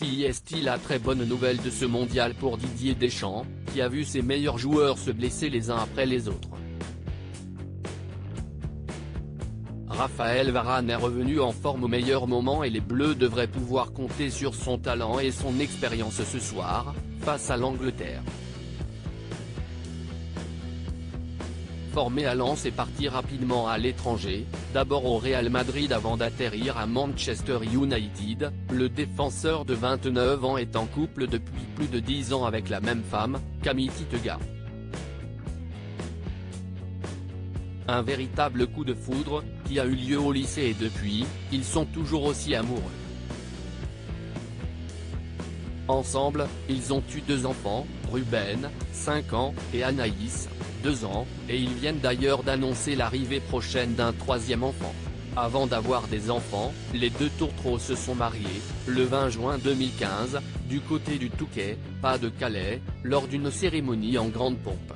Si est-il la très bonne nouvelle de ce mondial pour Didier Deschamps, qui a vu ses meilleurs joueurs se blesser les uns après les autres. Raphaël Varane est revenu en forme au meilleur moment et les Bleus devraient pouvoir compter sur son talent et son expérience ce soir, face à l'Angleterre. Formé à Lens et parti rapidement à l'étranger, d'abord au Real Madrid avant d'atterrir à Manchester United, le défenseur de 29 ans est en couple depuis plus de 10 ans avec la même femme, Camille Titega. Un véritable coup de foudre, qui a eu lieu au lycée et depuis, ils sont toujours aussi amoureux. Ensemble, ils ont eu 2 enfants, Ruben, 5 ans, et Anaïs, 2 ans, et ils viennent d'ailleurs d'annoncer l'arrivée prochaine d'un 3e enfant. Avant d'avoir des enfants, les 2 tourtereaux se sont mariés, le 20 juin 2015, du côté du Touquet, pas de Calais, lors d'une cérémonie en grande pompe.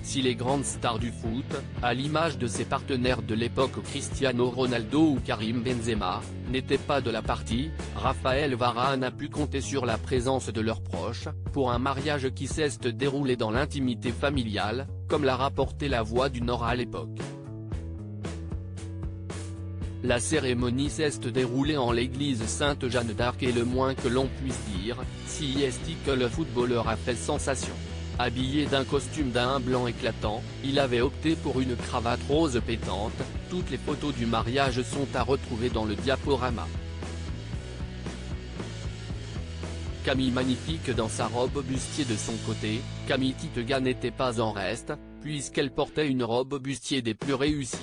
Si les grandes stars du foot, à l'image de ses partenaires de l'époque Cristiano Ronaldo ou Karim Benzema, n'étaient pas de la partie, Raphaël Varane a pu compter sur la présence de leurs proches, pour un mariage qui s'est déroulé dans l'intimité familiale, comme l'a rapporté La Voix du Nord à l'époque. La cérémonie s'est déroulée en l'église Sainte-Jeanne d'Arc et le moins que l'on puisse dire, si est que le footballeur a fait sensation. Habillé d'un costume d'un blanc éclatant, il avait opté pour une cravate rose pétante. Toutes les photos du mariage sont à retrouver dans le diaporama. Camille magnifique dans sa robe bustier de son côté, Camille Titega n'était pas en reste, puisqu'elle portait une robe bustier des plus réussies.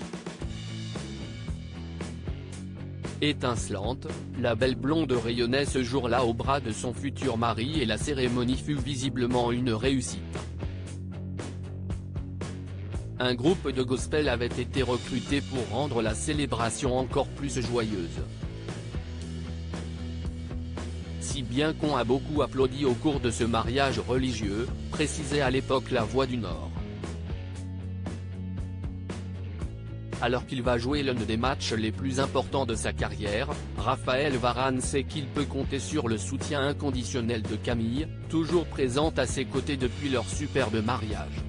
Étincelante, la belle blonde rayonnait ce jour-là au bras de son futur mari et la cérémonie fut visiblement une réussite. Un groupe de gospel avait été recruté pour rendre la célébration encore plus joyeuse. Si bien qu'on a beaucoup applaudi au cours de ce mariage religieux, précisait à l'époque La Voix du Nord. Alors qu'il va jouer l'un des matchs les plus importants de sa carrière, Raphaël Varane sait qu'il peut compter sur le soutien inconditionnel de Camille, toujours présente à ses côtés depuis leur superbe mariage.